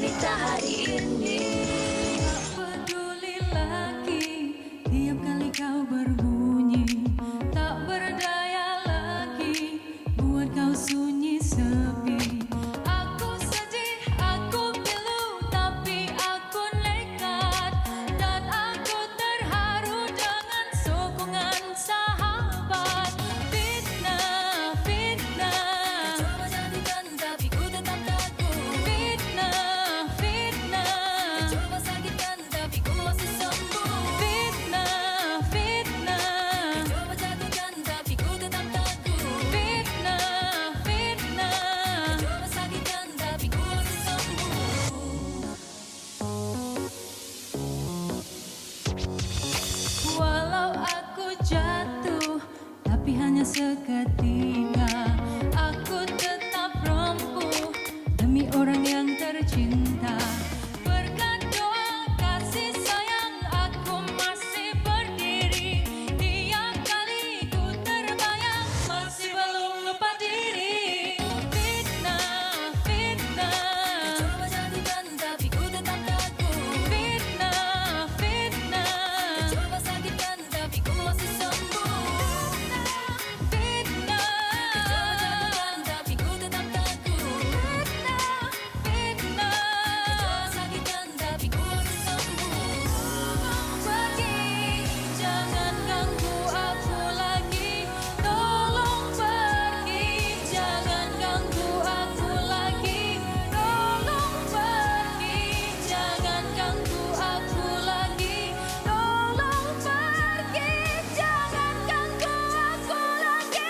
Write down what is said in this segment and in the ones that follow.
wanita hari ini. Tak peduli lagi, tiap kali kau berbunyi, tak berdaya lagi, buat kau sunyi sepi. Aku sedih, aku pilu, tapi aku nekat, dan aku terharu dengan sokongan sahabat. Fitnah, fitnah, coba jadikan tapi ku tetap takut. Fitnah, fitnah, coba sakitkan tapi ku masih sembuh. Fitnah, fitnah, coba jatuhkan tapi ku tetap takut. Fitnah, fitnah, coba sakitkan tapi ku masih sembuh. Walau aku jatuh, tapi hanya seketika. Aku tetap rempuh demi orang yang tercinta. Berkat doa kasih sayang, aku masih berdiri. Tiap kali ku terbayang, masih belum lupa diri. Fitnah, fitnah, coba jatuhkan tapi ku tetap takut. Fitnah, fitnah, coba sakitkan tapi ku masih sembuh. Fitnah, coba jatuhkan tapi ku tetap takut. Fitnah, fitnah, coba sakitkan tapi ku masih sembuh. Pergi, jangan ganggu aku lagi. Tolong pergi, jangan ganggu aku lagi. Tolong pergi, jangan ganggu aku lagi. Tolong pergi, jangan ganggu aku lagi.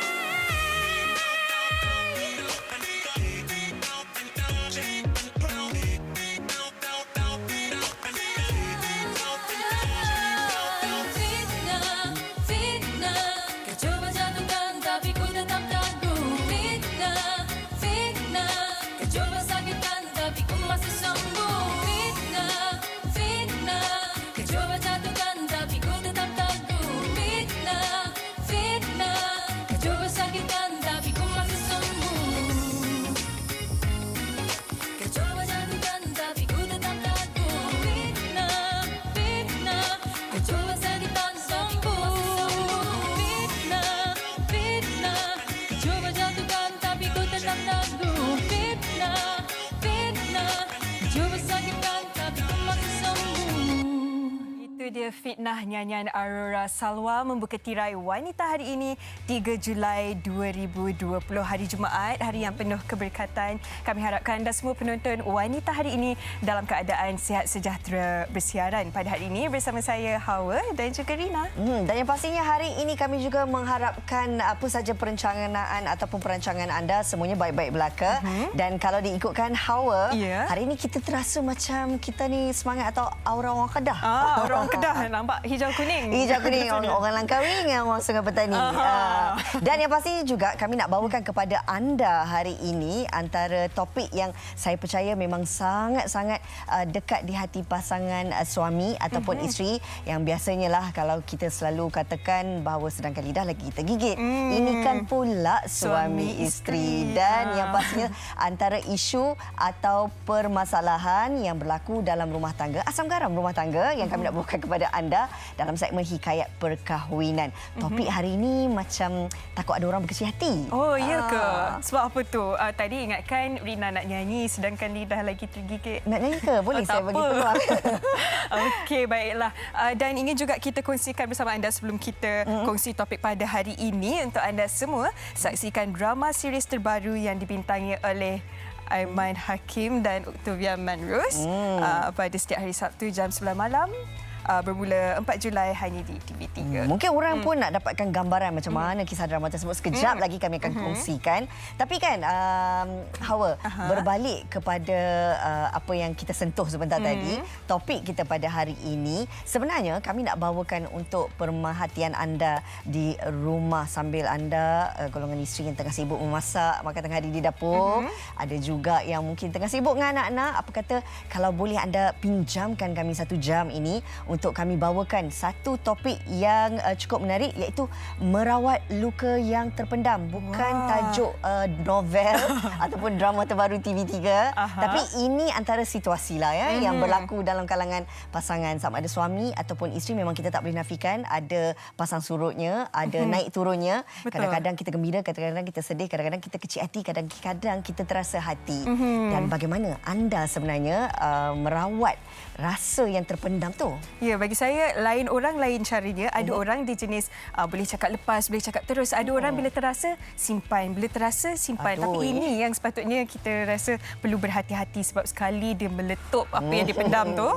Fitnah, fitnah, kau coba jatuhkan tapi ku tetap teguh. Fitnah, fitnah, kau coba sakitkan tapi ku masih sembuh. Fitnah, fitnah, kau coba jatuhkan tapi ku tetap teguh. Fitnah, fitnah, kau coba sakitkan tapi ku masih sembuh. Kau coba jatuhkan tapi ku tetap teguh. Fitnah, fitnah, kau coba sakitkan sembuh. Fitnah, fitnah, kau coba jatuhkan tapi ku tetap teguh. Fitnah, fitnah, kau coba sakitkan tapi ku masih sembuh. Itu dia Fitnah nyanyian Aurora Salwa membuka tirai wanita hari ini 3 Julai 2020 hari Jumaat, hari yang penuh keberkatan. Kami harapkan anda semua penonton wanita hari ini dalam keadaan sihat sejahtera bersiaran pada hari ini bersama saya Hawa dan juga Rina. Dan yang pastinya hari ini kami juga mengharapkan apa saja perencanaan ataupun perancangan anda semuanya baik-baik belaka. Dan kalau diikutkan Hawa, Ya. hari ini kita terasa macam kita ni semangat atau aura orang Kedah. Orang Kedah nampak hijau kuning. Hijau kuning, orang Langkawi dengan orang Sungai Petani. Dan yang pasti juga kami nak bawakan kepada anda hari ini antara topik yang saya percaya memang sangat-sangat dekat di hati pasangan suami ataupun isteri, yang biasanya lah kalau kita selalu katakan bahawa sedangkan lidah lagi kita gigit. Ini kan pula suami isteri. Dan yang pastinya antara isu atau permasalahan yang berlaku dalam rumah tangga, asam garam rumah tangga yang kami nak bawakan kepada anda dalam segmen Hikayat Perkahwinan. Topik hari ini macam takut ada orang berkecil hati. Oh, ya ke? Sebab apa tu? Tadi ingatkan Rina nak nyanyi sedangkan lidah lagi tergigit. Nak nyanyi ke? Boleh saya tak bagi apa. peluang. Okey, baiklah. Dan ingin juga kita kongsikan bersama anda sebelum kita kongsi topik pada hari ini untuk anda semua. Saksikan drama series terbaru yang dibintangi oleh Aiman Hakim dan Octavia Manrus pada setiap hari Sabtu jam 9 malam. Bermula 4 Julai hanya di TV3. Mungkin orang pun nak dapatkan gambaran macam mana kisah drama tersebut. Sekejap lagi kami akan kongsikan. Tapi kan, Hawa, berbalik kepada apa yang kita sentuh sebentar tadi, topik kita pada hari ini, sebenarnya kami nak bawakan untuk pemerhatian anda di rumah sambil anda golongan isteri yang tengah sibuk memasak, makan tengah hari di dapur. Ada juga yang mungkin tengah sibuk dengan anak-anak. Apa kata kalau boleh anda pinjamkan kami 1 jam ini untuk kami bawakan satu topik yang cukup menarik, iaitu merawat luka yang terpendam. Bukan tajuk novel ataupun drama terbaru TV3, tapi ini antara situasi lah ya yang berlaku dalam kalangan pasangan, sama ada suami ataupun isteri. Memang kita tak boleh nafikan ada pasang surutnya, ada naik turunnya. Kadang-kadang kita gembira, kadang-kadang kita sedih, kadang-kadang kita kecil hati, kadang-kadang kita terasa hati. Dan bagaimana anda sebenarnya merawat rasa yang terpendam tu? Ya, bagi saya lain orang lain caranya. Ada orang dia jenis boleh cakap lepas, boleh cakap terus. Ada orang bila terasa simpan, bila terasa simpan. Tapi ini yang sepatutnya kita rasa perlu berhati-hati sebab sekali dia meletup apa yang dipendam tu.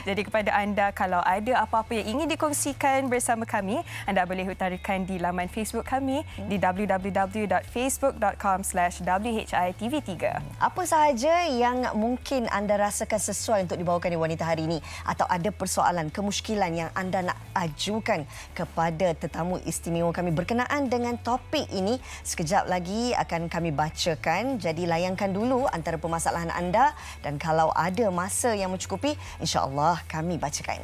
Jadi kepada anda, kalau ada apa-apa yang ingin dikongsikan bersama kami, anda boleh utarakan di laman Facebook kami di www.facebook.com/WHITV3. Apa sahaja yang mungkin anda rasakan sesuai untuk dibawakan di Wanita Hari ini, atau ada persoalan, kemusykilan yang anda nak ajukan kepada tetamu istimewa kami berkenaan dengan topik ini, sekejap lagi akan kami bacakan. Jadi layangkan dulu antara permasalahan anda, dan kalau ada masa yang mencukupi, insya-Allah kami bacakan.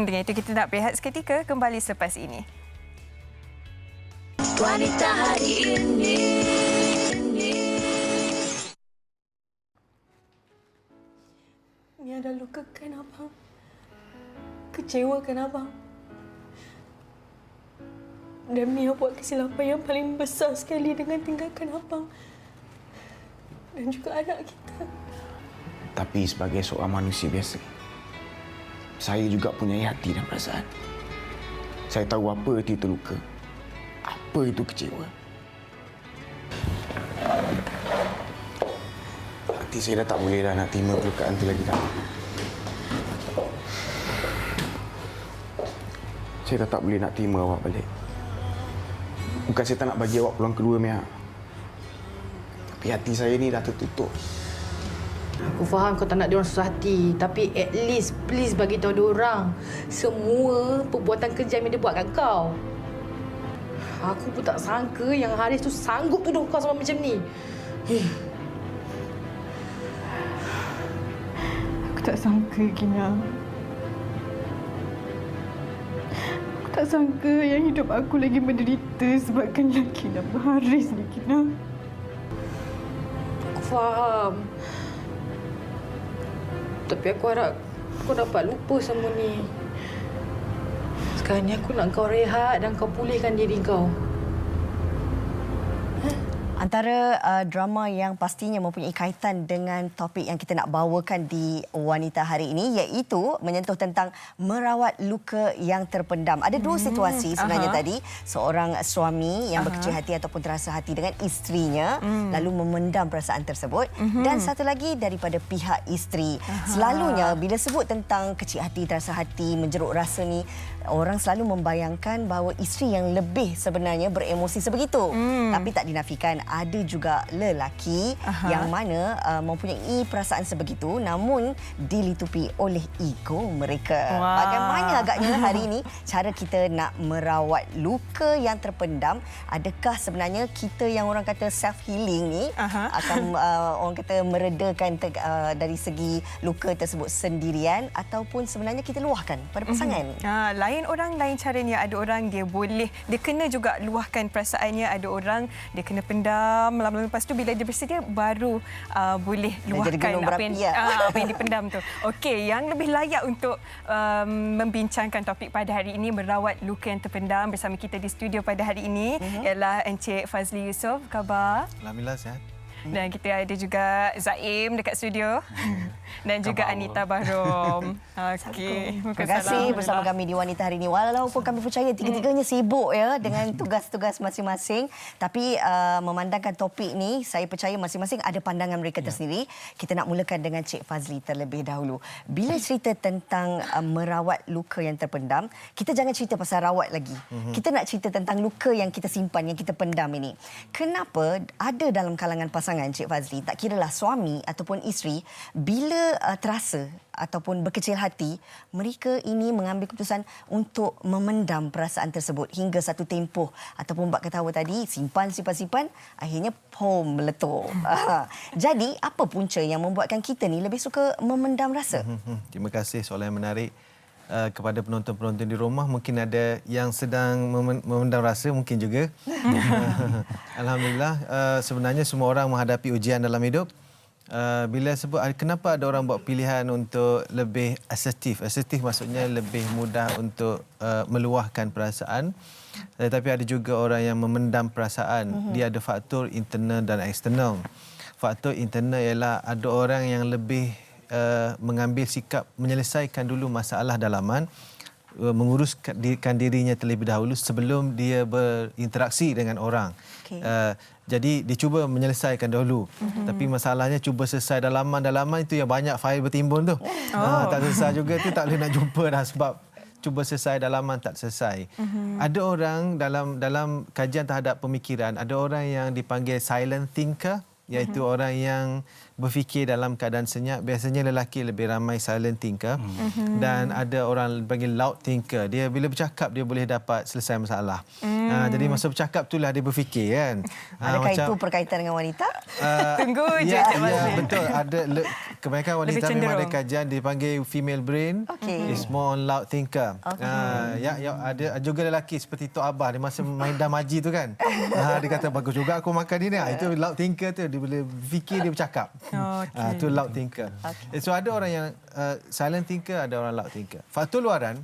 Dengan itu kita nak berehat seketika, kembali selepas ini. Wanita hari ini. Mia dah lukakan abang. Kecewakan abang. Dan Mia buat kesilapan yang paling besar sekali dengan tinggalkan abang. Dan juga anak kita. Tapi sebagai seorang manusia biasa, saya juga punya hati dan perasaan. Saya tahu apa itu terluka, apa itu kecewa. Hati saya dah tak boleh dah nak terima perlukaan itu lagi. Saya dah tak boleh nak terima awak balik. Bukan saya tak nak bagi awak peluang kedua, Mia. Tapi hati saya ni dah tertutup. Aku faham kau tak nak diorang susah hati, tapi at least please bagi tahu diorang semua perbuatan kejam yang dia buat kat kau. Aku pun tak sangka yang Haris tu sanggup tuduh kau sama macam ni. Aku tak sangka, Kina. Aku tak sangka yang hidup aku lagi menderita sebabkan lelaki nama Haris ni, Kina. Aku faham. Tapi aku harap kau dapat lupa semua ni. Sekarang ni aku nak kau rehat dan kau pulihkan diri kau. Antara drama yang pastinya mempunyai kaitan dengan topik yang kita nak bawakan di Wanita Hari ini, iaitu menyentuh tentang merawat luka yang terpendam. Ada dua situasi sebenarnya tadi. Seorang suami yang berkecil hati ataupun terasa hati dengan isterinya, lalu memendam perasaan tersebut. Dan satu lagi daripada pihak isteri. Selalunya bila sebut tentang kecil hati, terasa hati, menjeruk rasa ni, orang selalu membayangkan bahawa isteri yang lebih sebenarnya beremosi sebegitu. Tapi tak dinafikan, ada juga lelaki yang mana mempunyai perasaan sebegitu namun dilitupi oleh ego mereka. Bagaimana agaknya hari ini cara kita nak merawat luka yang terpendam? Adakah sebenarnya kita yang orang kata self-healing ni akan orang kata meredakan dari segi luka tersebut sendirian, ataupun sebenarnya kita luahkan pada pasangan? Lain orang lain caranya. Ada orang dia boleh, dia kena juga luahkan perasaannya. Ada orang dia kena pendam. Lama-lama lepas tu bila dia bersedia baru boleh luahkan apa yang dipendam tu. Okey, yang lebih layak untuk membincangkan topik pada hari ini, merawat luka yang terpendam, bersama kita di studio pada hari ini ialah Encik Fazli Yusof. Khabar? Alhamdulillah sihat. Dan kita ada juga Zaim dekat studio. Dan juga Anita Bahrom. Okey. Terima kasih bersama kami di Wanita Hari ini. Walaupun kami percaya tiga-tiganya sibuk ya dengan tugas-tugas masing-masing, tapi memandangkan topik ni, saya percaya masing-masing ada pandangan mereka tersendiri. Kita nak mulakan dengan Cik Fazli terlebih dahulu. Bila cerita tentang merawat luka yang terpendam, kita jangan cerita pasal rawat lagi. Kita nak cerita tentang luka yang kita simpan, yang kita pendam ini. Kenapa ada dalam kalangan pasangan Cik Fazli, tak kiralah suami ataupun isteri, bila terasa ataupun berkecil hati, mereka ini mengambil keputusan untuk memendam perasaan tersebut hingga satu tempoh, ataupun bak kata awak tadi, simpan, akhirnya pom, meletup. Jadi, apa punca yang membuatkan kita ni lebih suka memendam rasa? Terima kasih, soalan yang menarik. kepada penonton-penonton di rumah, mungkin ada yang sedang memendam rasa, mungkin juga. Alhamdulillah, sebenarnya semua orang menghadapi ujian dalam hidup. Bila sebut kenapa ada orang buat pilihan untuk lebih asertif. Asertif maksudnya lebih mudah untuk meluahkan perasaan. Tetapi ada juga orang yang memendam perasaan. Dia ada faktor internal dan eksternal. Faktor internal ialah ada orang yang lebih mengambil sikap menyelesaikan dulu masalah dalaman, menguruskan dirinya terlebih dahulu sebelum dia berinteraksi dengan orang. Okay. Jadi dia cuba menyelesaikan dahulu. Tapi masalahnya cuba selesai dalaman itu yang banyak fail bertimbun tu. Tak selesai juga tu tak boleh nak jumpa dah sebab cuba selesai dalaman tak selesai. Ada orang dalam kajian terhadap pemikiran, ada orang yang dipanggil silent thinker, iaitu orang yang berfikir dalam keadaan senyap. Biasanya lelaki lebih ramai silent thinker. Dan ada orang panggil loud thinker. Dia bila bercakap dia boleh dapat selesai masalah. Jadi masa bercakap itulah dia berfikir kan. Adakah itu berkaitan dengan wanita? Tunggu je ya, Cik Fazli. Betul. Ada kebanyakan wanita memang ada kajian dipanggil female brain. Is more on loud thinker. Ada juga lelaki seperti Tok Abah dia masa main damaji tu kan. Dia kata bagus juga aku makan ni. Itu loud thinker tu, dia boleh fikir dia bercakap. Itu loud thinker. So ada orang yang silent thinker, ada orang loud thinker. Faktor luaran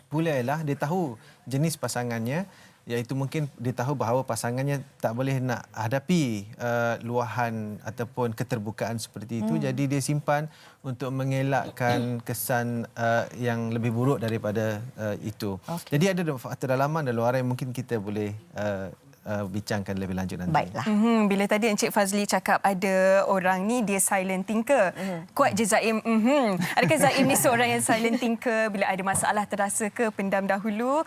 pula ialah dia tahu jenis pasangannya, iaitu mungkin dia tahu bahawa pasangannya tak boleh nak hadapi luahan ataupun keterbukaan seperti itu. Jadi dia simpan untuk mengelakkan kesan yang lebih buruk daripada itu. Jadi ada faktor dalaman dan luaran yang mungkin kita boleh bincangkan lebih lanjut nanti. Baiklah. Bila tadi Encik Fazli cakap ada orang ni dia silent thinker. Kuat je Zaim. Adakah Zaim ni seorang yang silent thinker bila ada masalah terasa ke pendam dahulu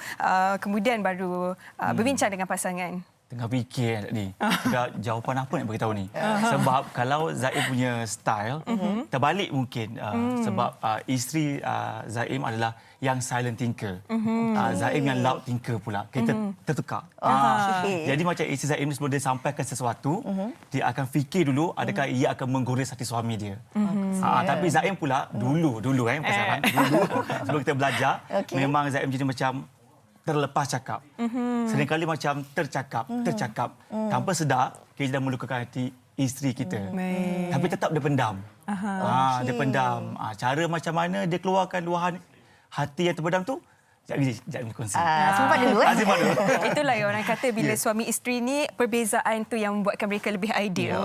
kemudian baru berbincang dengan pasangan? Tengah fikir ni. Jawapan apa nak beritahu ni? Sebab kalau Zaim punya style terbalik mungkin sebab isteri Zaim adalah yang silent thinker. Zaim yang loud thinker pula. Kita tertukar. Jadi macam isteri Zaim ni sebelum dia sampaikan sesuatu, dia akan fikir dulu adakah ia akan menggores hati suami dia. Tapi Zaim pula dulu kan pasaran dulu sebelum kita belajar memang Zaim jadi macam terlepas cakap. Seringkali macam tercakap tanpa sedar kita dah melukakan hati isteri kita. Tapi tetap dia pendam. Dia pendam. Cara macam mana dia keluarkan luahan hati yang terpendam tu? Sekejap ni kongsi. Simpan dulu. Simpan dulu. Itulah yang orang kata bila suami isteri ni perbezaan tu yang membuatkan mereka lebih ideal.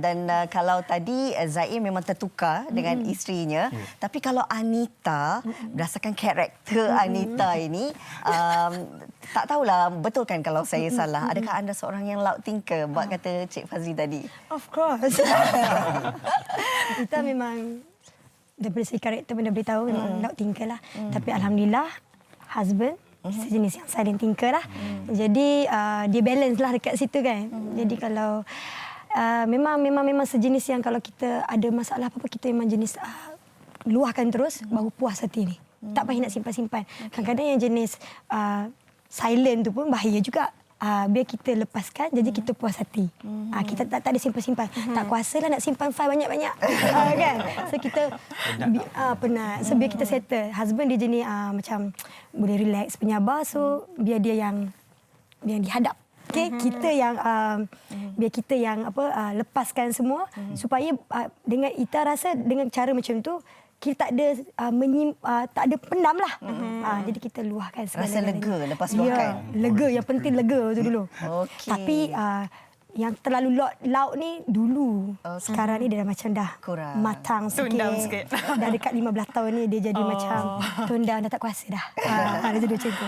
Dan kalau tadi Zaim memang tertukar dengan isterinya, tapi kalau Anita, berdasarkan karakter Anita ini, tak tahulah betul kan kalau saya salah. Adakah anda seorang yang loud thinker, buat kata Cik Fazli tadi? Of course. Kita memang daripada segi karakter pun dah beritahu memang loud thinker lah. Tapi alhamdulillah husband sejenis yang silent thinker lah. Jadi dia balance lah dekat situ kan. Jadi kalau memang sejenis yang kalau kita ada masalah apa-apa kita memang jenis luahkan terus baru puas hati ni. Tak payah nak simpan-simpan. Kadang-kadang yang jenis silent tu pun bahaya juga. Biar kita lepaskan, jadi kita puas hati. Kita tak ada simpan-simpan. Tak kuasalah nak simpan file banyak-banyak. Kan? So kita penat. So biar kita settle. Husband dia jenis macam boleh relax, penyabar. So biar dia yang dihadap. Okay? Kita yang biar kita yang lepaskan semua supaya dengan Ita rasa dengan cara macam tu kita tak ada pendam lah. Jadi kita luahkan segala. Rasa lega lepas luahkan. Lega, yang penting lega tu dulu. Tapi yang terlalu loud ni dulu. Sekarang ni dia dah macam dah kurang matang sikit. Tone down sikit. Dah dekat 15 tahun ni dia jadi macam tone down, dah tak kuasa dah. Dia jadi macam tu.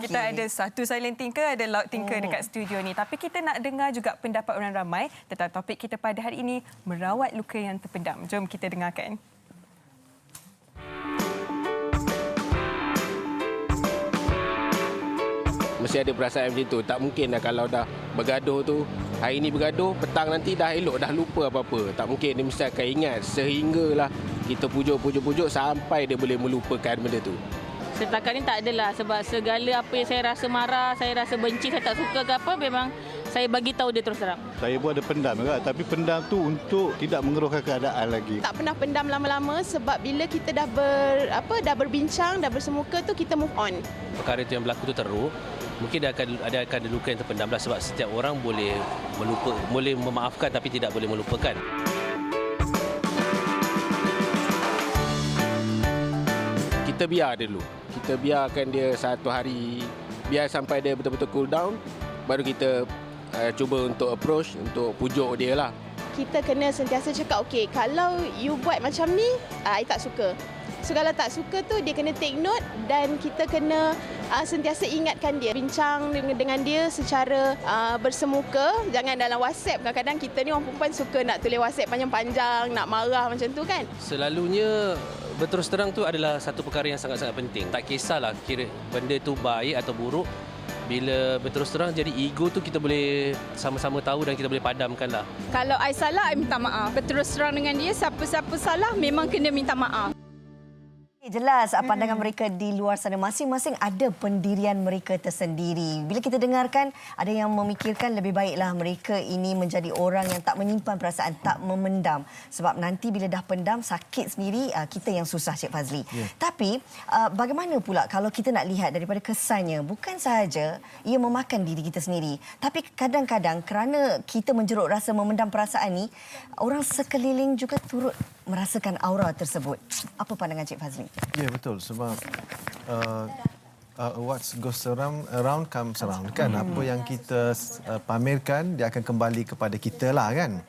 Kita ada satu silent thinker, ada loud thinker dekat studio ni. Tapi kita nak dengar juga pendapat orang ramai tentang topik kita pada hari ini, merawat luka yang terpendam. Jom kita dengarkan. Mesti ada perasaan macam tu. Tak mungkin dah kalau dah bergaduh tu, hari ni bergaduh, petang nanti dah elok, dah lupa apa-apa. Tak mungkin, dia mesti akan ingat sehinggalah kita pujuk sampai dia boleh melupakan benda tu. Setakat ni tak adalah sebab segala apa yang saya rasa marah, saya rasa benci, saya tak suka ke apa, memang Saya bagi tahu dia terus terang. Saya pun ada pendam juga, tapi pendam tu untuk tidak mengeruhkan keadaan lagi. Tak pernah pendam lama-lama sebab bila kita dah berbincang, dah bersemuka tu kita move on. Perkara itu yang berlaku tu teruk, mungkin akan ada luka yang terpendam lah sebab setiap orang boleh memaafkan tapi tidak boleh melupakan. Kita biar dulu. Kita biarkan dia 1 hari, biar sampai dia betul-betul cool down, baru kita cuba untuk approach, untuk pujuk dia lah. Kita kena sentiasa cakap, okey, kalau you buat macam ni, I tak suka. So kalau tak suka tu, dia kena take note dan kita kena sentiasa ingatkan dia. Bincang dengan dia secara bersemuka, jangan dalam WhatsApp. Kadang-kadang kita ni orang perempuan suka nak tulis WhatsApp panjang-panjang, nak marah macam tu kan. Selalunya berterus terang tu adalah satu perkara yang sangat-sangat penting. Tak kisahlah kira benda tu baik atau buruk. Bila berterus terang jadi ego tu kita boleh sama-sama tahu dan kita boleh padamkan lah. Kalau I salah, I minta maaf. Berterus terang dengan dia, siapa-siapa salah memang kena minta maaf. Jelas pandangan mereka di luar sana masing-masing ada pendirian mereka tersendiri. Bila kita dengarkan ada yang memikirkan lebih baiklah mereka ini menjadi orang yang tak menyimpan perasaan, tak memendam. Sebab nanti bila dah pendam sakit sendiri kita yang susah Cik Fazli. Tapi bagaimana pula kalau kita nak lihat daripada kesannya, bukan sahaja ia memakan diri kita sendiri, tapi kadang-kadang kerana kita menjeruk rasa memendam perasaan ni, orang sekeliling juga turut merasakan aura tersebut. Apa pandangan Cik Fazli? Ya, betul. Sebab what goes around comes around. Kan? Apa yang kita pamerkan, dia akan kembali kepada kita lah kan.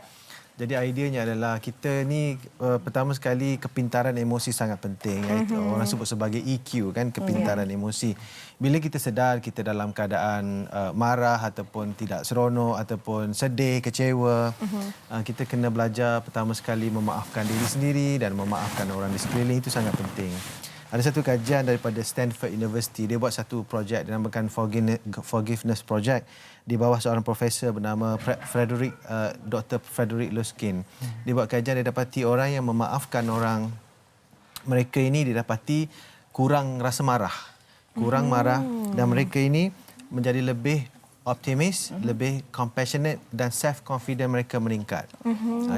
Jadi ideanya adalah kita ni pertama sekali kepintaran emosi sangat penting. Iaitu orang sebut sebagai EQ kan, kepintaran emosi. Bila kita sedar kita dalam keadaan marah ataupun tidak seronok ataupun sedih, kecewa, kita kena belajar pertama sekali memaafkan diri sendiri dan memaafkan orang di sekeliling, itu sangat penting. Ada satu kajian daripada Stanford University, dia buat satu projek dinamakan Forgiveness Project di bawah seorang profesor bernama Dr. Frederick Luskin. Dia buat kajian, dia dapati orang yang memaafkan orang, mereka ini didapati kurang rasa marah. Kurang marah dan mereka ini menjadi lebih optimis, lebih compassionate dan self-confident mereka meningkat.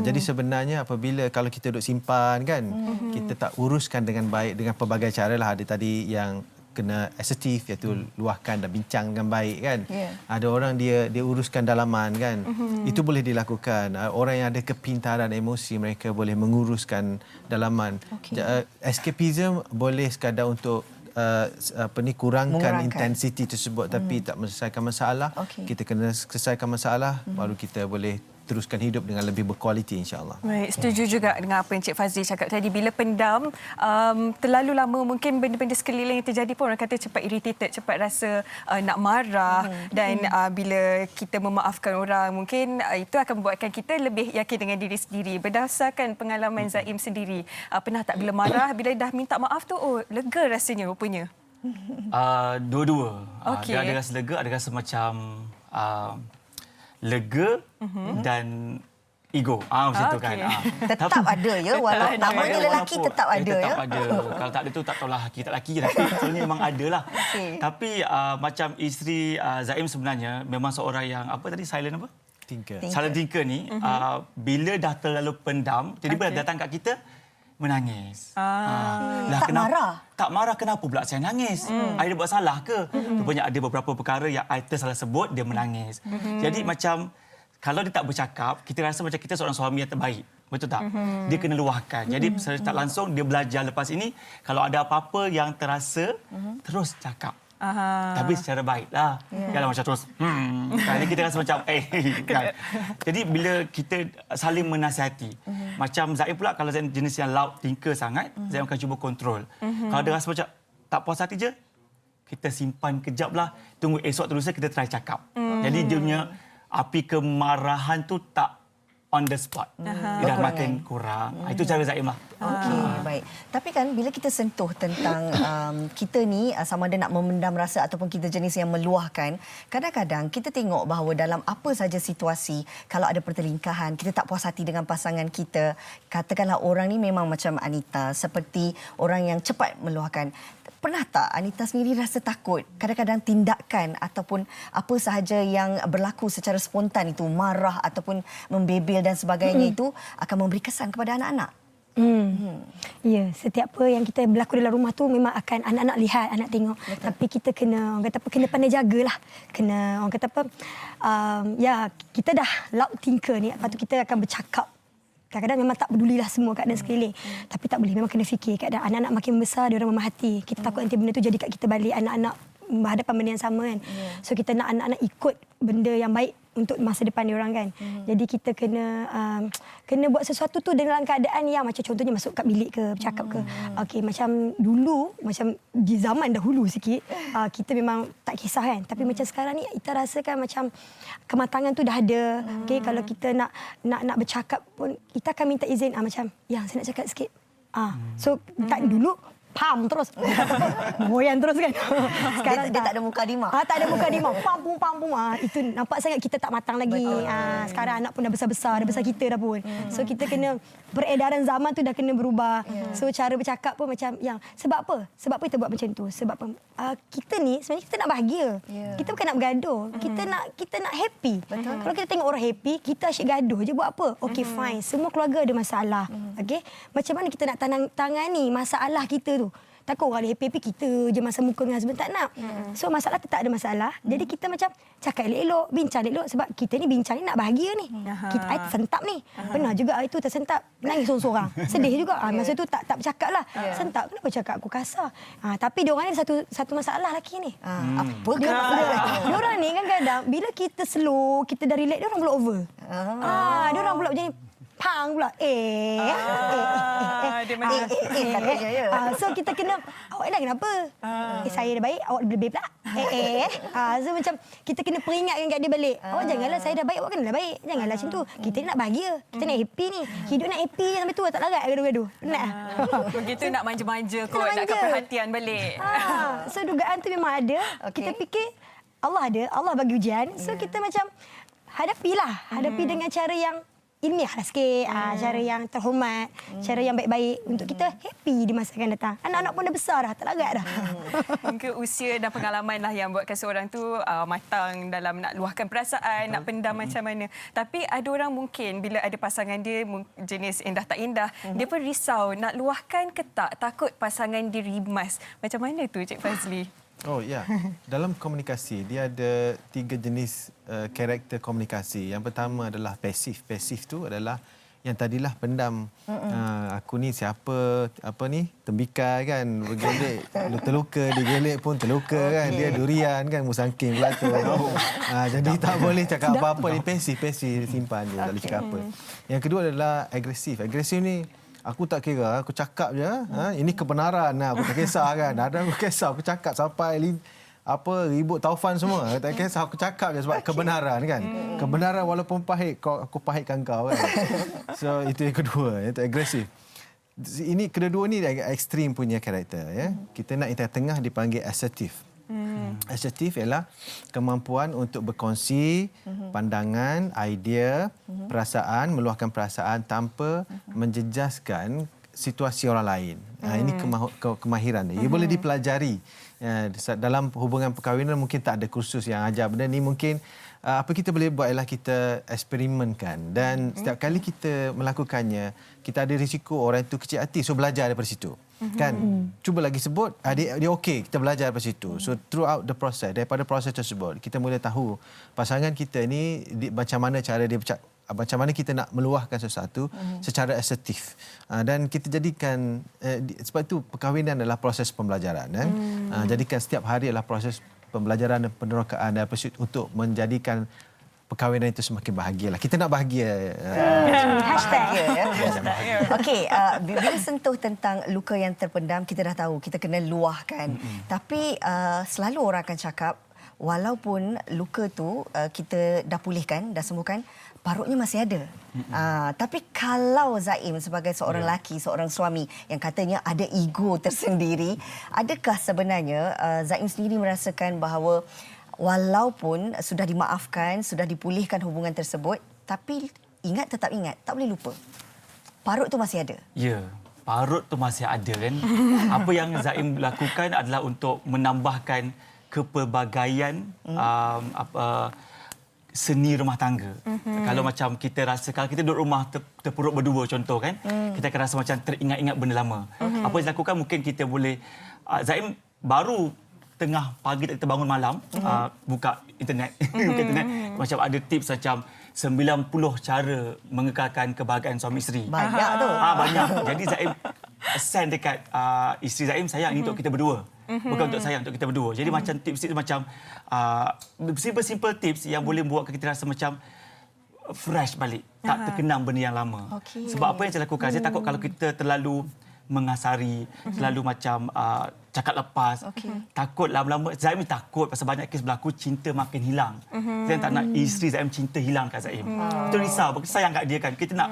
Jadi sebenarnya apabila kalau kita duduk simpan kan, kita tak uruskan dengan baik dengan pelbagai cara lah. Ada tadi yang kena assertive, iaitu luahkan dan bincang dengan baik kan. Ada orang dia uruskan dalaman kan. Itu boleh dilakukan. Orang yang ada kepintaran emosi, mereka boleh menguruskan dalaman. Escapism boleh sekadar untuk kurangkan intensiti tersebut tapi tak menyelesaikan masalah. Kita kena selesaikan masalah baru kita boleh teruskan hidup dengan lebih berkualiti insya-Allah. Baik, setuju juga dengan apa yang Cik Fazli cakap tadi. Bila pendam terlalu lama, mungkin benda-benda sekeliling yang terjadi pun orang kata cepat irritated, cepat rasa nak marah dan bila kita memaafkan orang mungkin itu akan membuatkan kita lebih yakin dengan diri sendiri. Berdasarkan pengalaman Zaim sendiri, pernah tak bila marah, bila dah minta maaf tu lega rasanya rupanya? Dua-dua. Dia ada rasa lega, ada rasa macam lega dan ego. Macam tu kan. Tetap ada ya, walaupun namanya lelaki tetap ada ya. Tetap ada. Kalau tak ada tu tak tahulah lelaki tak lelaki, tapi sebenarnya memang ada lah. Tapi macam isteri Zaim sebenarnya memang seorang yang apa tadi, silent apa? Thinker. Silent thinker ni bila dah terlalu pendam, tiba-tiba datang kat kita menangis. Tak marah? Tak marah, kenapa pula saya nangis? Saya buat salah ke? Rupanya ada beberapa perkara yang I tersalah sebut, dia menangis. Jadi macam kalau dia tak bercakap, kita rasa macam kita seorang suami yang terbaik. Betul tak? Dia kena luahkan. Jadi secara tak langsung dia belajar lepas ini, kalau ada apa-apa yang terasa, terus cakap. Tapi secara baiklah. Jangan macam terus kali kita rasa macam kan. Jadi bila kita saling menasihati. Macam Zaim pula kalau Zaim jenis yang loud thinker sangat, Zaim akan cuba kontrol. Kalau dia rasa macam tak puas hati je, kita simpan kejap lah, tunggu esok terus kita try cakap. Jadi dia punya api kemarahan tu tak on the spot. Dia dah makin kurang. Itu cara Zaim lah. Okey, baik. Tapi kan bila kita sentuh tentang kita ni sama ada nak memendam rasa ataupun kita jenis yang meluahkan, kadang-kadang kita tengok bahawa dalam apa saja situasi, kalau ada pertelingkahan, kita tak puas hati dengan pasangan kita, katakanlah orang ni memang macam Anita, seperti orang yang cepat meluahkan. pernah tak Anita sendiri rasa takut kadang-kadang tindakan ataupun apa sahaja yang berlaku secara spontan itu, marah ataupun membebel dan sebagainya itu akan memberi kesan kepada anak-anak? Ya, setiap apa yang kita berlaku dalam rumah tu memang akan anak-anak lihat, anak tengok. Betul. Tapi kita kena, orang kata apa, kena pandai jagalah. Kena, orang kata apa, ya kita dah loud thinker ni, lepas tu kita akan bercakap. Kadang-kadang memang tak pedulilah semua keadaan sekeliling. Tapi tak boleh, memang kena fikir keadaan anak-anak makin membesar, dia orang memahati. Kita takut nanti benda tu jadi kat kita balik, anak-anak berhadapan benda yang sama kan. So kita nak anak-anak ikut benda yang baik untuk masa depan dia orang kan. Jadi kita kena buat sesuatu tu dalam keadaan yang macam contohnya masuk kat bilik ke, bercakap ke. Okey, macam dulu, macam di zaman dahulu sikit, kita memang tak kisah kan. Tapi macam sekarang ni kita rasakan macam kematangan tu dah ada. Okey, kalau kita nak bercakap pun kita akan minta izin macam, "Ya, saya nak cakap sikit." So tak dulu pam terus. Goyang terus kan. Sekarang dia tak ada muka dimah. Tak ada muka dimah. Pam. Itu nampak sangat kita tak matang lagi. Sekarang anak pun dah besar-besar, dah besar kita dah pun. So kita kena, peredaran zaman tu dah kena berubah. So cara bercakap pun macam yang sebab apa? Sebab apa kita buat macam tu? Sebab apa? Kita ni sebenarnya kita nak bahagia. Kita bukan nak bergaduh. Kita nak happy. Kalau kita tengok orang happy, kita asyik gaduh je buat apa? Okey, fine. Semua keluarga ada masalah. Okey? Macam mana kita nak tangani masalah kita tu? Takut orang happy-happy kita je masa muka dengan husband, tak nak. So masalah tetap ada masalah. Jadi kita macam cakap elok-elok, bincang elok sebab kita ni bincang ni nak bahagia ni. Kita sentap ni. Pernah juga itu tersentap, nangis sorang-sorang. Sedih juga. Masa tu tak bercakap lah. Sentap, kenapa cakap aku kasar? Tapi diorang ni satu masalah lelaki ni. Apa ke diorang ni kadang-kadang bila kita slow, kita dah relax, diorang pula over. Diorang pula macam ni. Pang pula. Dia macam katanya ya. So kita kena, awak dah kenapa? Saya dah baik, awak lebih pula. So macam kita kena peringatkan kat dia balik. Awak janganlah, saya dah baik, awak kena dah baik. Janganlah macam tu. Kita ni nak bahagia. Kita nak happy ni. Hidup nak happy je sampai tua, tak larat gaduh-gaduh. Penat. Begitu nak manja-manja kot, nakkan perhatian balik. So dugaan tu memang ada. Kita fikir Allah ada, Allah bagi ujian. So kita macam hadapi dengan cara yang ilmiah lah sikit, cara yang terhormat, cara yang baik-baik untuk kita happy di masa akan datang. Anak-anak pun dah besar dah, tak larat dah. Mungkin usia dan pengalaman lah yang buatkan seorang tu matang dalam nak luahkan perasaan, nak pendam macam mana. Tapi ada orang mungkin bila ada pasangan dia jenis indah tak indah, dia pun risau nak luahkan ke tak, takut pasangan dia rimas. Macam mana tu Cik Fazli? Oh ya, dalam komunikasi dia ada 3 jenis karakter komunikasi. Yang pertama adalah pasif. Pasif tu adalah yang tadilah pendam. Aku ni siapa, apa ni, tembikar kan, bergelik, terluka, digelik pun terluka kan. Dia durian kan, musangking pula tu. Jadi tak boleh cakap apa-apa, dia pasif, simpan dia, tak boleh cakap apa. Yang kedua adalah agresif. Agresif ni aku tak kira, aku cakap je. Ini kebenaran, aku tak kisah kan. Ada aku kisah, aku cakap sampai ribut taufan semua. Tak kisah, aku cakap je sebab kebenaran kan. Kebenaran walaupun pahit, aku pahitkan kau kan. So itu yang kedua, itu agresif. Ini kedua-dua ni ekstrim punya karakter ya. Kita nak yang tengah dipanggil asertif. Asertif ialah kemampuan untuk berkongsi pandangan, idea, perasaan, meluahkan perasaan tanpa menjejaskan situasi orang lain. Ini kemahiran dia. Ia boleh dipelajari. Dalam hubungan perkahwinan mungkin tak ada kursus yang ajar benda ni. Mungkin apa kita boleh buat ialah kita eksperimenkan. Dan setiap kali kita melakukannya, kita ada risiko orang itu kecil hati. So belajar daripada situ. Kan? Cuba lagi sebut, dia okey, kita belajar daripada situ. So throughout the process, daripada proses tersebut, kita mula tahu pasangan kita ni macam mana cara dia bercakap, macam mana kita nak meluahkan sesuatu secara asertif. Dan kita jadikan, sebab itu perkahwinan adalah proses pembelajaran. Jadikan setiap hari adalah proses pembelajaran dan penerokaan dan pursuit untuk menjadikan perkahwinan itu semakin bahagialah. Kita nak bahagia. Hashtag. Okey, bila sentuh tentang luka yang terpendam, kita dah tahu kita kena luahkan. Tapi selalu orang akan cakap, walaupun luka tu kita dah pulihkan, dah sembuhkan, parutnya masih ada. Tapi kalau Zaim sebagai seorang lelaki, seorang suami yang katanya ada ego tersendiri, adakah sebenarnya Zaim sendiri merasakan bahawa walaupun sudah dimaafkan, sudah dipulihkan hubungan tersebut, tapi tetap ingat, tak boleh lupa. Parut tu masih ada. Ya. parut tu masih ada kan. Apa yang Zaim lakukan adalah untuk menambahkan kepelbagaian seni rumah tangga. Kalau macam kita rasa, kalau kita duduk rumah terpuruk berdua contoh kan, kita akan rasa macam teringat-ingat benda lama. Apa yang dilakukan mungkin kita boleh, Zaim baru tengah pagi kita bangun malam, buka internet. Macam ada tips macam 90 cara mengekalkan kebahagiaan suami isteri. Banyak tu. Banyak. Jadi Zaim send dekat isteri Zaim, sayang ini untuk kita berdua. Bukan untuk saya, untuk kita berdua. Jadi macam tips-tips macam simple tips yang boleh buatkan kita rasa macam fresh balik. Tak terkenang benda yang lama. Sebab apa yang saya lakukan, saya takut kalau kita terlalu mengasari, terlalu macam cakap lepas. Takut lama-lama, Zaim takut pasal banyak kes berlaku cinta makin hilang. Zaim tak nak isteri Zaim cinta hilang kat Zaim. Itu risau, sayang kat dia kan. Kita nak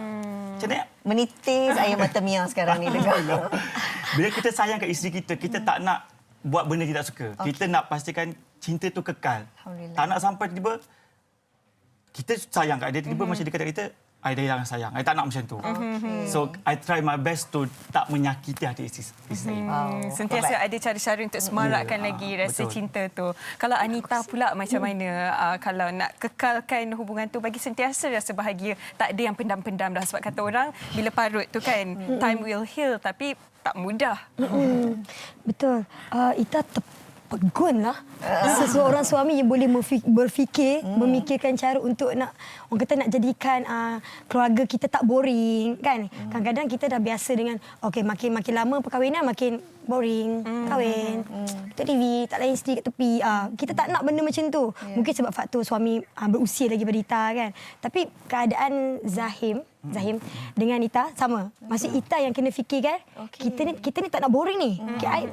macam mana? Menitis air mata Mia sekarang ni dengar. Bila kita sayang kat isteri kita, kita tak nak buat benda kita tak suka. Kita nak pastikan cinta tu kekal. Tak nak sampai tiba-tiba kita sayang kat dia, tiba-tiba macam dia kata kita, I dah hilang sayang. I tak nak macam tu. So, I try my best to tak menyakiti hati isteri. Sentiasa ada cara-cara untuk semarakkan lagi rasa cinta tu. Kalau Anita pula macam mana kalau nak kekalkan hubungan tu bagi sentiasa rasa bahagia, tak ada yang pendam-pendam dah, sebab kata orang bila parut tu kan time will heal, tapi tak mudah. Betul. Ita pegunlah seseorang suami yang boleh berfikir, memikirkan cara untuk nak, orang kata nak jadikan keluarga kita tak boring kan. Kadang-kadang kita dah biasa dengan okey, makin lama perkahwinan makin boring, kahwin, tengok TV, tak lain isteri kat tepi. Kita tak nak benda macam tu. Mungkin sebab faktor suami berusia lagi pada Ita kan. Tapi keadaan Zahim dengan Ita sama. Maksud Ita yang kena fikir kan, kita ni tak nak boring ni.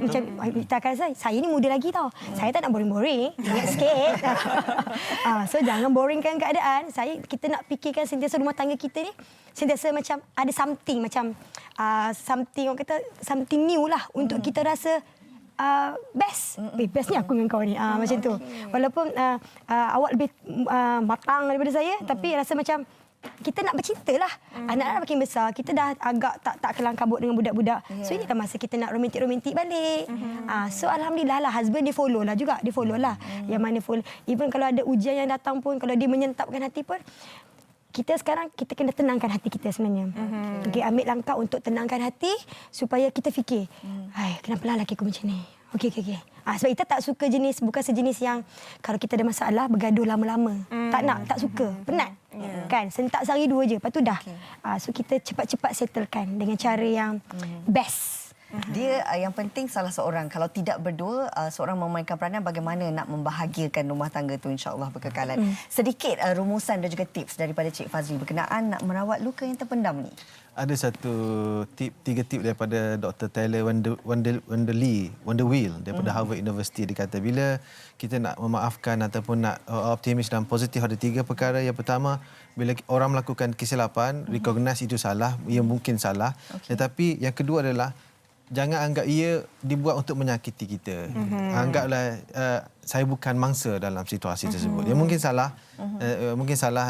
Macam Ita kata, saya ni muda lagi tau. Saya tak nak boring-boring. Ingat sikit. So jangan boringkan keadaan. Kita nak fikirkan sentiasa rumah tangga kita ni sentiasa macam ada something, macam something, orang kata something new lah untuk kita rasa best. Best ni aku dengan kau ni. Macam tu. Walaupun awak lebih matang daripada saya, tapi rasa macam kita nak bercinta lah. Anak-anak makin besar, kita dah agak tak kelang kabut dengan budak-budak. So ini kan masa kita nak romantik-romantik balik. So alhamdulillah lah, husband dia follow lah juga. Dia follow lah. Yang mana follow. Even kalau ada ujian yang datang pun, kalau dia menyentapkan hati pun, kita sekarang kita kena tenangkan hati kita sebenarnya. Okay, ambil langkah untuk tenangkan hati supaya kita fikir, kenapa lah lelaki aku macam ni? Okey. Sebab kita tak suka bukan sejenis yang kalau kita ada masalah bergaduh lama-lama. Tak suka. Penat. Kan? Sentak sehari dua je, lepas tu dah. So kita cepat-cepat settlekan dengan cara yang best. Dia yang penting salah seorang. Kalau tidak berdua, seorang memainkan peranan bagaimana nak membahagiakan rumah tangga tu, insya-Allah berkekalan. Sedikit rumusan dan juga tips daripada Cik Fazli berkenaan nak merawat luka yang terpendam ni. Ada satu tiga tip daripada Dr. Taylor Wonderwell daripada Harvard University. Dia kata bila kita nak memaafkan ataupun nak optimis dan positif, ada tiga perkara. Yang pertama, bila orang melakukan kesilapan, recognize itu salah, ia mungkin salah. Tetapi yang kedua adalah jangan anggap ia dibuat untuk menyakiti kita. Anggaplah saya bukan mangsa dalam situasi tersebut. Ia mungkin salah,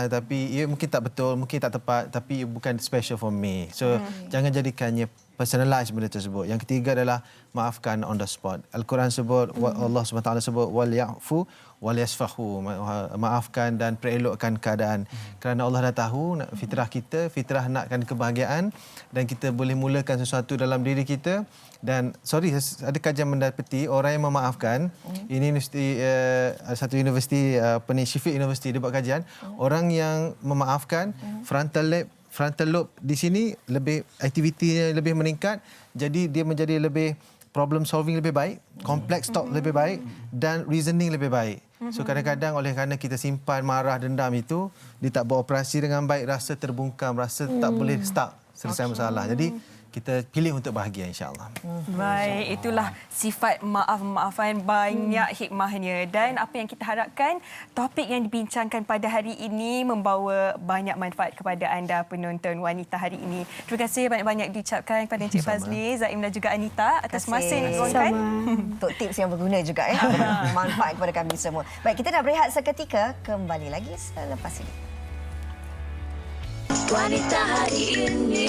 tapi ia mungkin tak betul, mungkin tak tepat, tapi ia bukan special for me. So jangan jadikannya personalize benda tersebut. Yang ketiga adalah maafkan on the spot. Al-Quran sebut, Allah SWT sebut wal ya'fu wal yasfahu, maafkan dan perelokkan keadaan. Kerana Allah dah tahu fitrah kita, fitrah nakkan kebahagiaan, dan kita boleh mulakan sesuatu dalam diri kita. Dan ada kajian mendapati orang yang memaafkan, ini universiti, satu universiti, Sheffield University, dia buat kajian, orang yang memaafkan frontal lobe di sini lebih, aktivitinya lebih meningkat, jadi dia menjadi lebih problem solving lebih baik, complex thought lebih baik, dan reasoning lebih baik. So kadang-kadang oleh kerana kita simpan marah, dendam itu, dia tak beroperasi dengan baik, rasa terbungkam, rasa tak boleh start selesai masalah. Jadi kita pilih untuk bahagia, insya-Allah. Baik, itulah sifat maaf-maafan, banyak hikmahnya. Dan apa yang kita harapkan, topik yang dibincangkan pada hari ini membawa banyak manfaat kepada anda penonton wanita hari ini. Terima kasih banyak-banyak diucapkan kepada Encik Fazli, Zaim dan juga Anita atas masa yang diluangkan. Untuk tips yang berguna juga ya. Manfaat kepada kami semua. Baik, kita dah berehat seketika, kembali lagi selepas ini. Wanita hari ini.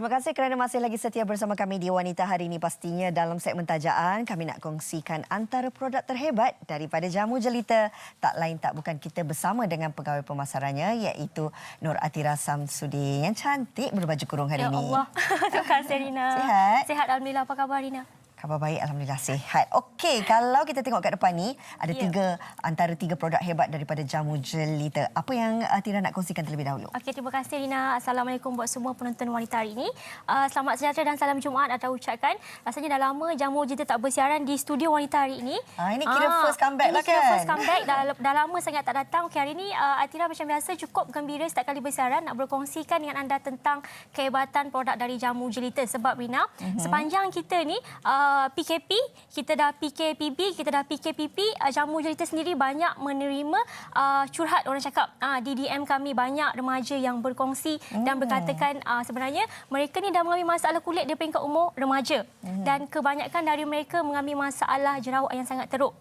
Terima kasih kerana masih lagi setia bersama kami di Wanita hari ini. Pastinya dalam segmen tajaan kami nak kongsikan antara produk terhebat daripada jamu jelita. Tak lain tak bukan kita bersama dengan pegawai pemasarannya iaitu Nur Atira Samsudin yang cantik berbaju kurung hari ini. Ya Allah. Terima kasih Rina. Sihat? Sihat Alhamdulillah. Apa khabar Rina? Khabar baik, Alhamdulillah sihat. Okey, kalau kita tengok kat depan ni, ada antara tiga produk hebat daripada jamu jelita. Apa yang Tira nak kongsikan terlebih dahulu? Okey, terima kasih Rina. Assalamualaikum buat semua penonton Wanita hari ini. Selamat sejahtera dan salam Jumaat atau ucapkan. Rasanya dah lama jamu jelita tak bersiaran di studio Wanita hari ini. Ini kira first comeback lah kan? Ini kira first comeback. Dah lama sangat tak datang. Okey, hari ini Tira macam biasa cukup gembira setiap kali bersiaran nak berkongsikan dengan anda tentang kehebatan produk dari jamu jelita. Sebab Rina, sepanjang kita ni PKP, kita dah PKPB, kita dah PKPP, jamu jelita sendiri banyak menerima curhat orang cakap. Di DM kami banyak remaja yang berkongsi dan berkatakan sebenarnya mereka ni dah mengalami masalah kulit di peringkat umur remaja. Dan kebanyakan dari mereka mengalami masalah jerawat yang sangat teruk.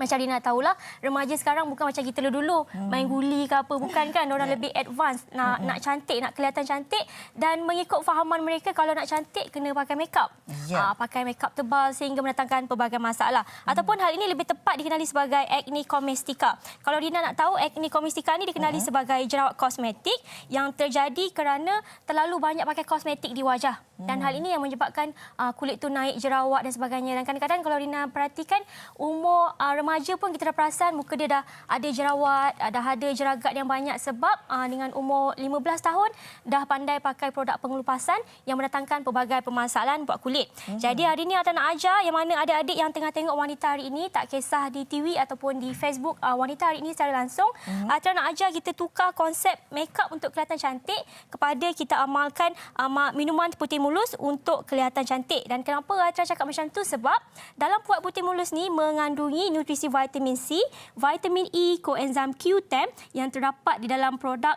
Macam Rina tahulah, remaja sekarang bukan macam kita dulu main guli ke apa, bukan kan? Orang lebih advance, nak cantik, nak kelihatan cantik, dan mengikut fahaman mereka kalau nak cantik kena pakai makeup. Pakai makeup tebal sehingga mendatangkan pelbagai masalah. Ataupun hal ini lebih tepat dikenali sebagai acne comestica. Kalau Rina nak tahu, acne comestica ni dikenali sebagai jerawat kosmetik yang terjadi kerana terlalu banyak pakai kosmetik di wajah. Dan hal ini yang menyebabkan kulit tu naik jerawat dan sebagainya. Dan kadang-kadang kalau Rina perhatikan, umur remaja pun kita dah perasan muka dia dah ada jerawat, dah ada jeragat yang banyak sebab dengan umur 15 tahun dah pandai pakai produk pengelupasan yang mendatangkan pelbagai permasalahan buat kulit. Jadi hari ini Ata nak ajar yang mana adik-adik yang tengah tengok Wanita hari ini, tak kisah di TV ataupun di Facebook Wanita hari ini secara langsung, Ata nak ajar kita tukar konsep makeup untuk kelihatan cantik kepada kita amalkan minuman putih mulus untuk kelihatan cantik. Dan kenapa Ata cakap macam tu? Sebab dalam puat putih mulus ni mengandungi nutrisi vitamin C, vitamin E, koenzim Q10 yang terdapat di dalam produk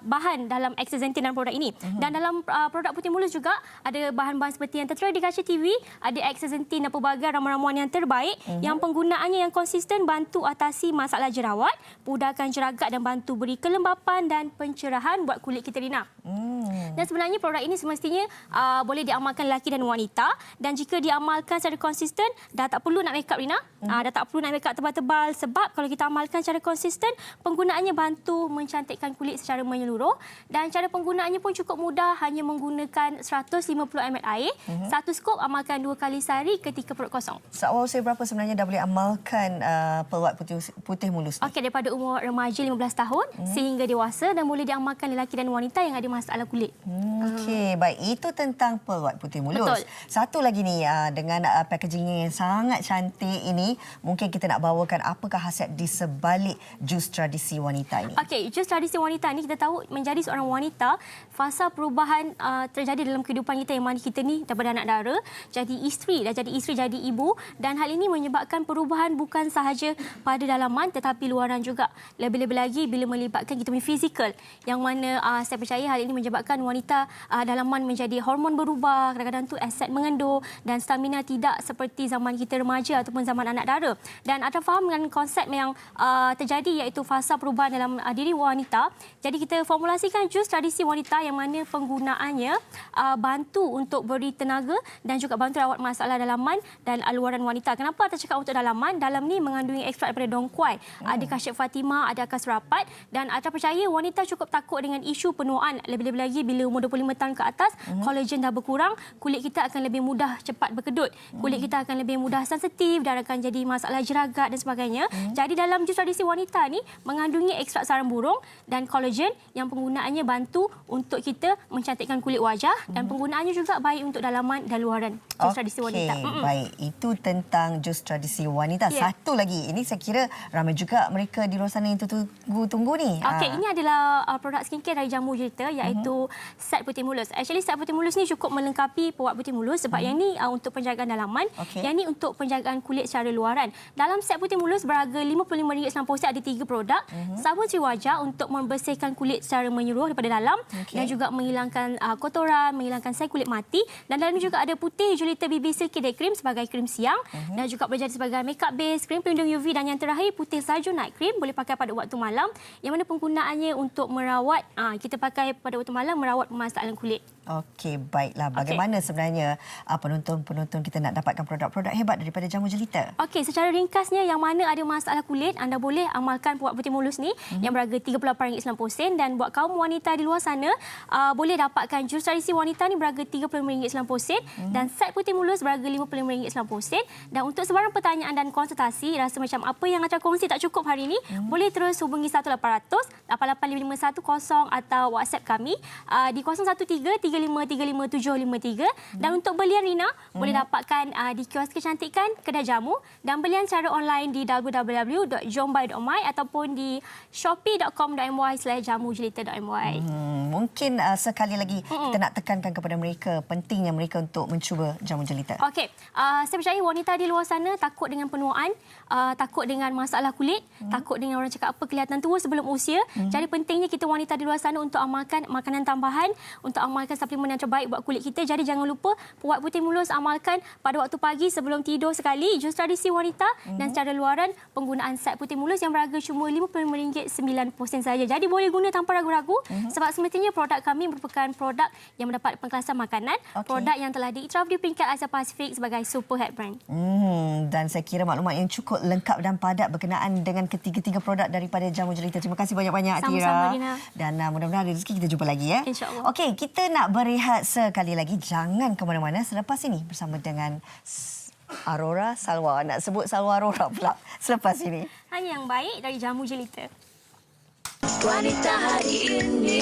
bahan dalam astaxanthin dalam produk ini. Dan dalam produk putih mulus juga ada bahan-bahan seperti yang tertera di kaca TV, ada astaxanthin dan pelbagai ramuan-ramuan yang terbaik yang penggunaannya yang konsisten bantu atasi masalah jerawat, pudarkan jeragat dan bantu beri kelembapan dan pencerahan buat kulit kita, Rina. Dan sebenarnya produk ini semestinya boleh diamalkan lelaki dan wanita, dan jika diamalkan secara konsisten dah tak perlu nak makeup, Rina. Dah tak perlu nak makeup tebal-tebal sebab kalau kita amalkan secara konsisten, penggunaannya bantu mencantikkan kulit secara menyeluruh, dan cara penggunaannya pun cukup mudah, hanya menggunakan 150 ml air, satu skop, amalkan 2 kali sehari ketika perut kosong. Seawal usia berapa sebenarnya dah boleh amalkan pelwat putih mulus ni? Okey, daripada umur remaja 15 tahun sehingga dewasa, dan boleh diamalkan lelaki dan wanita yang ada masalah kulit. Okey, baik. Itu tentang pelwat putih mulus. Betul. Satu lagi ni, dengan packaging yang sangat cantik ini, mungkin kita nak bawakan apakah khasiat di sebalik jus tradisi wanita ini? Okey, jus tradisi wanita ni kita tahu menjadi seorang wanita, fasa perubahan terjadi dalam kehidupan kita yang mana kita ni daripada anak dara, jadi isteri, dah jadi isteri, jadi ibu, dan hal ini menyebabkan perubahan bukan sahaja pada dalaman tetapi luaran juga. Lebih-lebih lagi bila melibatkan kita punya fizikal, yang mana saya percaya hal ini menyebabkan wanita dalaman menjadi hormon berubah, kadang-kadang tu aset mengendur dan stamina tidak seperti zaman kita remaja ataupun zaman anak dara. Dan Ata faham dengan konsep yang terjadi iaitu fasa perubahan dalam diri wanita. Jadi kita formulasikan jus tradisi wanita yang mana penggunaannya bantu untuk beri tenaga dan juga bantu rawat masalah dalaman dan luaran wanita. Kenapa Ata cakap untuk dalaman? Dalam ni mengandungi ekstrak daripada dongkuai, ada kasyet Fatimah, ada akar serapat, dan Ata percaya wanita cukup takut dengan isu penuaan. Lebih-lebih lagi bila umur 25 tahun ke atas, kolagen dah berkurang, kulit kita akan lebih mudah cepat berkedut. Kulit kita akan lebih mudah sensitif dan akan jadi masalah jeragat dan sebagainya. Jadi dalam jus tradisi wanita ni mengandungi ekstrak sarang burung dan kolagen yang penggunaannya bantu untuk kita mencantikkan kulit wajah, dan penggunaannya juga baik untuk dalaman dan luaran jus tradisi wanita. Baik, itu tentang jus tradisi wanita. Satu lagi, ini saya kira ramai juga mereka di luar sana yang tunggu ni. Okey, ini adalah produk skincare dari jamu jelita iaitu set putih mulus. Actually set putih mulus ni cukup melengkapi pelwat putih mulus sebab yang ni untuk penjagaan dalaman, yang ni untuk penjagaan kulit secara luaran. Dalam set putih mulus berharga RM55.90 ada 3 produk. Sabun Sri Wajah untuk membersihkan kulit secara menyeluruh daripada dalam dan juga menghilangkan kotoran, menghilangkan sel kulit mati, dan dalam ni juga ada putih jelita BB Silky Day Cream sebagai krim siang dan juga boleh jadi sebagai makeup base, krim pelindung UV, dan yang terakhir putih salju night cream boleh pakai pada waktu malam yang mana penggunaannya untuk merawat kita pakai pada waktu malam merawat permasalahan kulit. Okey, baiklah. Bagaimana sebenarnya penonton-penonton kita nak dapatkan produk-produk hebat daripada Jamu Jelita? Okey, secara ringkasnya yang mana ada masalah kulit, anda boleh amalkan Puak Putih Mulus ni yang berharga RM38.90 dan buat kaum wanita di luar sana boleh dapatkan jus tradisi wanita ni berharga RM35.90 dan set Putih Mulus berharga RM55.90 dan untuk sebarang pertanyaan dan konsultasi rasa macam apa yang Atia kongsi tak cukup hari ini, boleh terus hubungi 1800 885510 atau WhatsApp kami di 0113535753 dan untuk belian Rina boleh dapatkan di kios kecantikan, kedai jamu dan belian secara online di www.jombai.my ataupun di shopee.com.my/jamujelita.my. Mungkin sekali lagi kita nak tekankan kepada mereka pentingnya mereka untuk mencuba Jamu Jelita. Okey, saya percaya wanita di luar sana takut dengan penuaan, takut dengan masalah kulit, takut dengan orang cakap apa kelihatan tua sebelum usia. Jadi pentingnya kita wanita di luar sana untuk amalkan makanan tambahan, untuk amalkan suplemen yang terbaik buat kulit kita. Jadi jangan lupa Puak Putih Mulus amalkan pada waktu pagi sebelum tidur sekali, jus tradisi wanita dan secara luaran penggunaan set Putih Mulus yang berharga cuma RM55.90 saja. Jadi boleh guna tanpa ragu-ragu sebab semestinya produk kami merupakan produk yang mendapat pengkelasan makanan, produk yang telah diiktiraf di peringkat Asia Pasifik sebagai super head brand. Dan saya kira maklumat yang cukup lengkap dan padat berkenaan dengan ketiga-tiga produk daripada Jamu Jelita. Terima kasih banyak-banyak Atira. Sama-sama, Dina. Dan mudah-mudahan rezeki kita jumpa lagi ya. InsyaAllah. Okey, kita nak berehat sekali lagi. Jangan ke mana-mana selepas ini bersama dengan Aurora Salwa. Nak sebut Salwa Aurora pula selepas ini. Hanya yang baik dari Jamu Jelita. Wanita hari ini.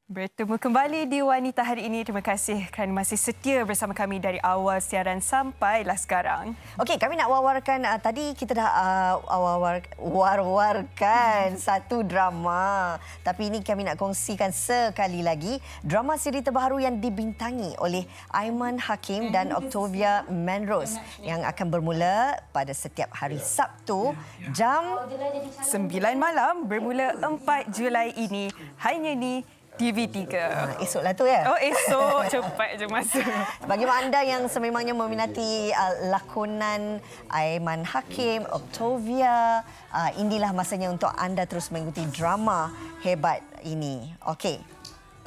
Bertemu kembali di Wanita Hari Ini. Terima kasih kerana masih setia bersama kami dari awal siaran sampailah sekarang. Okey, kami nak wawarkan tadi kita dah war-warkan satu drama. Tapi ini kami nak kongsikan sekali lagi drama siri terbaru yang dibintangi oleh Aiman Hakim dan Octavia Manrose yang akan bermula pada setiap hari Sabtu jam 9 malam bermula 4 Julai ini hanya di TV3. Esoklah tu ya? Oh, esok. Cepat je masa. Bagi anda yang sememangnya meminati lakonan Aiman Hakim, Octavia, inilah masanya untuk anda terus mengikuti drama hebat ini. Okey.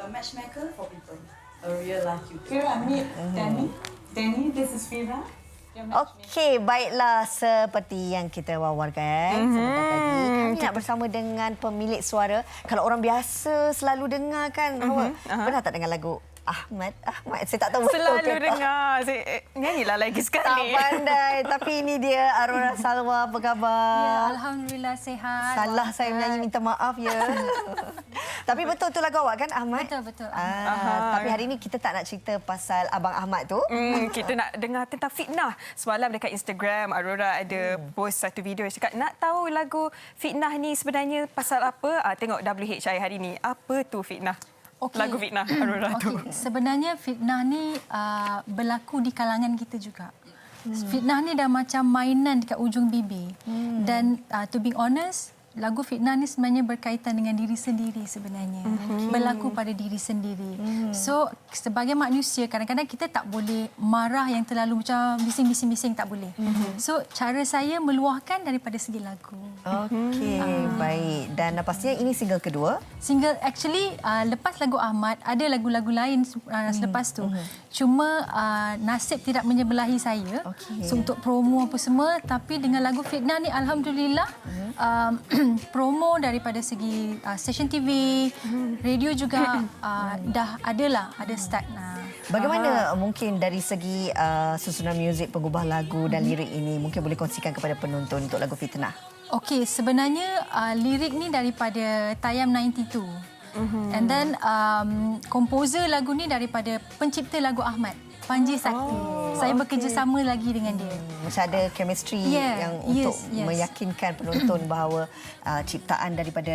A matchmaker for people. A real life you. Fira, meet Danny. Danny, this is Fira. Okey, baiklah seperti yang kita wawarkan sebentar tadi. Kami nak bersama dengan pemilik suara. Kalau orang biasa selalu dengar kan, pernah tak dengar lagu Ahmad? Saya tak tahu betul Selalu ke dengar. Saya nyanyilah lagi sekali. tak pandai. Tapi ini dia Aurora Salwa. Apa khabar? Ya, Alhamdulillah sihat. Salah saya menyanyi, minta maaf ya. Tapi betul tu lagu awak kan Ahmad? Betul. Tapi hari ini kita tak nak cerita pasal Abang Ahmad tu. Kita nak dengar tentang fitnah. Semalam dekat Instagram Aurora ada post satu video cakap nak tahu lagu fitnah ni sebenarnya pasal apa? Tengok WHI hari ni. Apa tu fitnah? Lagu fitnah Aurora tu. Sebenarnya fitnah ni berlaku di kalangan kita juga. Fitnah ni dah macam mainan dekat ujung bibir. Dan to be honest, lagu fitnah ni sebenarnya berkaitan dengan diri sendiri sebenarnya. Berlaku pada diri sendiri. So, sebagai manusia, kadang-kadang kita tak boleh marah yang terlalu macam bising-bising, tak boleh. So, cara saya meluahkan daripada segi lagu. Okey, baik. Dan pastinya ini single kedua? Single, actually, lepas lagu Ahmad, ada lagu-lagu lain selepas tu. Cuma nasib tidak menyebelahi saya. So, untuk promo apa semua. Tapi dengan lagu fitnah ni, Alhamdulillah, promo daripada segi stesen TV, radio juga dah ada start. Bagaimana mungkin dari segi susunan muzik, pengubah lagu dan lirik ini mungkin boleh kongsikan kepada penonton untuk lagu Fitnah? Okey, sebenarnya lirik ni daripada Tayam 92. And then komposer lagu ni daripada pencipta lagu Ahmad, Panji Sakti. Saya bekerjasama lagi dengan dia. Macam ada chemistry yang untuk meyakinkan penonton bahawa ciptaan daripada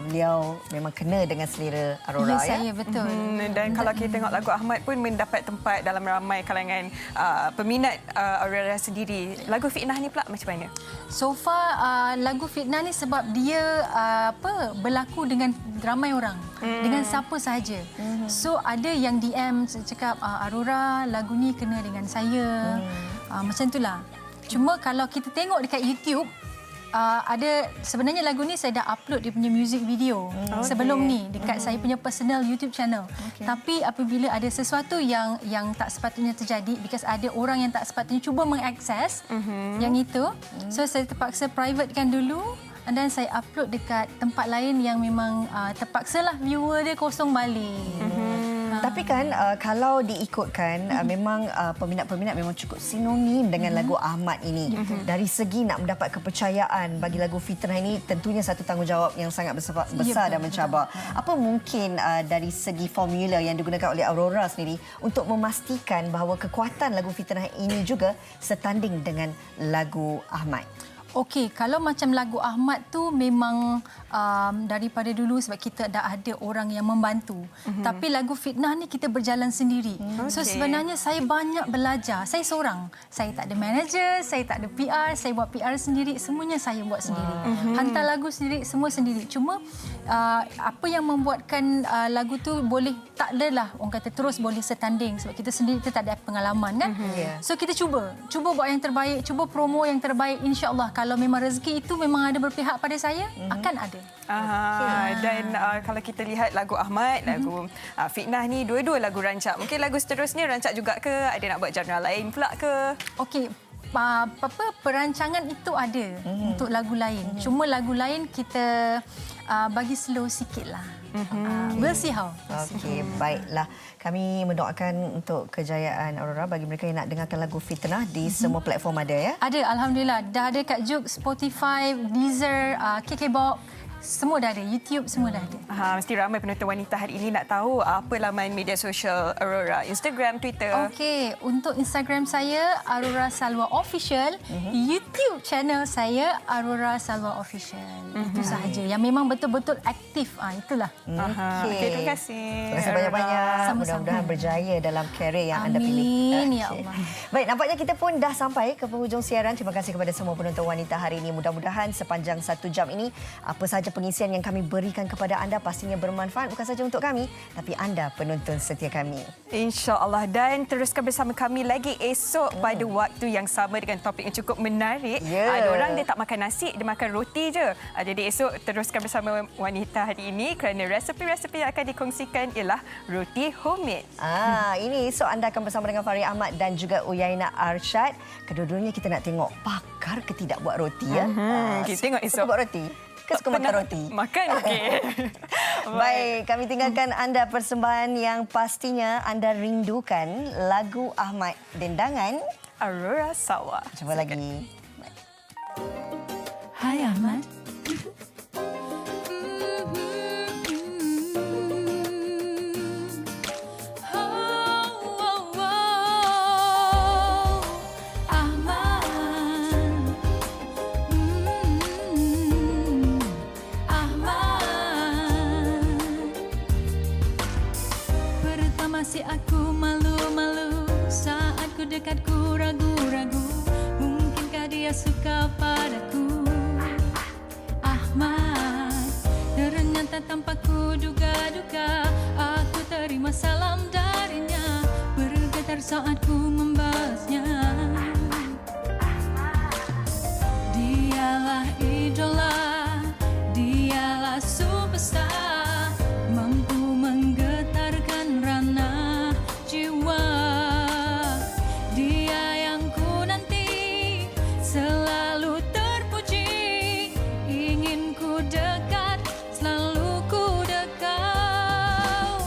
beliau memang kena dengan selera Aurora. Saya betul. Dan kalau kita tengok lagu Ahmad pun mendapat tempat dalam ramai kalangan peminat Aurora sendiri. Lagu Fitnah ni pula macam mana? So far lagu Fitnah ni sebab dia berlaku dengan ramai orang. Dengan siapa sahaja. So ada yang DM cakap Aurora lagu ni kena dengan saya. Macam itulah. Cuma kalau kita tengok dekat YouTube ada sebenarnya lagu ni saya dah upload dia punya music video sebelum ni dekat saya punya personal YouTube channel. Tapi apabila ada sesuatu yang tak sepatutnya terjadi, because ada orang yang tak sepatutnya cuba mengakses yang itu, so saya terpaksa privatekan dulu. And then saya upload dekat tempat lain yang memang terpaksalah viewer dia kosong balik. Tapi kan kalau diikutkan memang peminat-peminat memang cukup sinonim dengan lagu Ahmad ini. Dari segi nak mendapat kepercayaan bagi lagu Fitnah ini tentunya satu tanggungjawab yang sangat besar dan mencabar. Apa mungkin dari segi formula yang digunakan oleh Aurora sendiri untuk memastikan bahawa kekuatan lagu Fitnah ini juga setanding dengan lagu Ahmad? Okey, kalau macam lagu Ahmad tu memang daripada dulu sebab kita dah ada orang yang membantu. Tapi lagu Fitnah ni kita berjalan sendiri. So sebenarnya saya banyak belajar. Saya seorang. Saya tak ada manager, saya tak ada PR, saya buat PR sendiri, semuanya saya buat sendiri. Hantar lagu sendiri, semua sendiri. Cuma apa yang membuatkan lagu tu boleh tak adalah orang kata terus boleh setanding sebab kita sendiri kita tak ada pengalaman kan. So kita cuba buat yang terbaik, cuba promo yang terbaik, insya-Allah kalau memang rezeki itu memang ada berpihak pada saya, akan ada. Dan kalau kita lihat lagu Ahmad, lagu Fitnah ni dua-dua lagu rancak. Mungkin lagu seterusnya rancak juga ke? Ada nak buat genre lain pula ke? Okey, perancangan itu ada untuk lagu lain. Cuma lagu lain kita bagi slow sikitlah. We'll see how. Okey, baiklah. Kami mendoakan untuk kejayaan Aurora bagi mereka yang nak dengarkan lagu Fitnah di semua platform ada ya. Ada, alhamdulillah. Dah ada kat Joox, Spotify, Deezer, KKBox. Semua dah ada, YouTube semua dah ada. Mesti ramai penonton wanita hari ini nak tahu apa laman media sosial Aurora, Instagram, Twitter. Okey, untuk Instagram saya Aurora Salwa Official, YouTube channel saya Aurora Salwa Official. Itu sahaja yang memang betul-betul aktif. Itulah. Okey, terima kasih. Terima kasih banyak-banyak. Mudah-mudahan berjaya dalam karier yang anda pilih. Amin ya Allah. Baik, nampaknya kita pun dah sampai ke penghujung siaran. Terima kasih kepada semua penonton wanita hari ini. Mudah-mudahan sepanjang 1 jam ini apa sahaja pengisian yang kami berikan kepada anda pastinya bermanfaat bukan saja untuk kami tapi anda penonton setia kami. InsyaAllah, dan teruskan bersama kami lagi esok pada waktu yang sama dengan topik yang cukup menarik. Ada orang dia tak makan nasi, dia makan roti je. Jadi esok teruskan bersama wanita hari ini kerana resepi-resepi yang akan dikongsikan ialah roti homemade. Ini esok anda akan bersama dengan Fahri Ahmad dan juga Uyaina Arsyad. Kedua-duanya kita nak tengok pakar ke tidak buat roti ya. Kita tengok esok. Suka buat roti? Suka makan roti? Makan, okey. Baik, kami tinggalkan anda persembahan yang pastinya anda rindukan, lagu Ahmad Dendangan Aurora Salwa. Jumpa lagi. Hai Ahmad. Aku malu-malu saat ku dekat, ku ragu-ragu. Mungkinkah dia suka padaku? Ahmad, ternyata tanpa ku duga-duga, aku terima salam darinya, bergetar saat ku membahasnya. Dialah idola, dialah superstar, mampu menggetarkan rana jiwa. Dia yang ku nanti, selalu terpuji, ingin ku dekat, selalu ku dekat.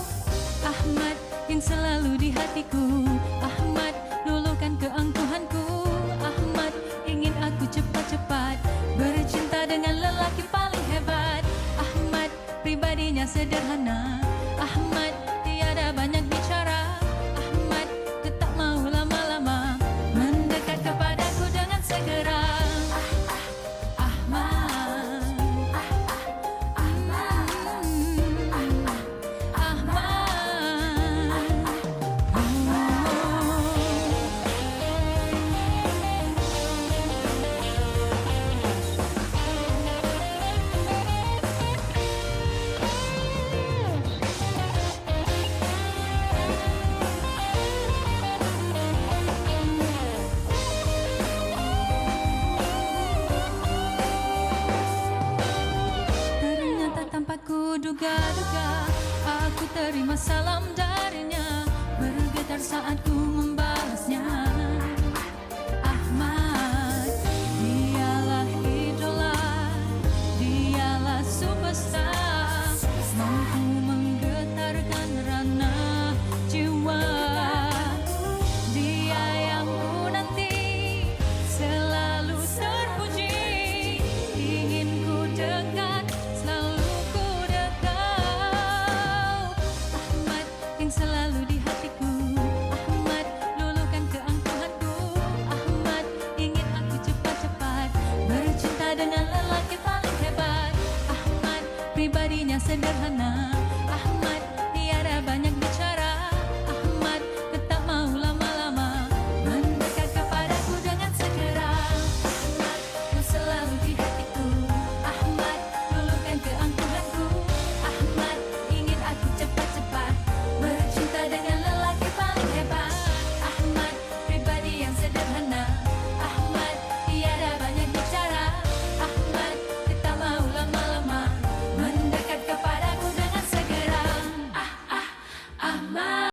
Ahmad yang selalu di hatiku, Ahmad luluhkan keangkuhanku, Ahmad ingin aku cepat-cepat bercinta dengan lelaki paling hebat. Ahmad pribadinya sederhana, Ahmad tiada banyak bicara, Ahmad tetap mau lama-lama mendekat kepadaku dengan segera. Ahmad, Ahmad, duga-duga aku terima salam darinya, bergetar saat ku membalasnya. Ahmad, dialah idola, dialah superstar, mampu menggetarkan ranah jiwa. Dia yang ku nanti selalu terpuji, ingin ku dekat, selalu ku dekat. Ahmad yang selalu di hatiku, Ahmad luluhkan keangkuhanku, Ahmad ingin aku cepat-cepat bercinta dengan lelaki paling hebat. Ahmad pribadinya sederhana, Ahmad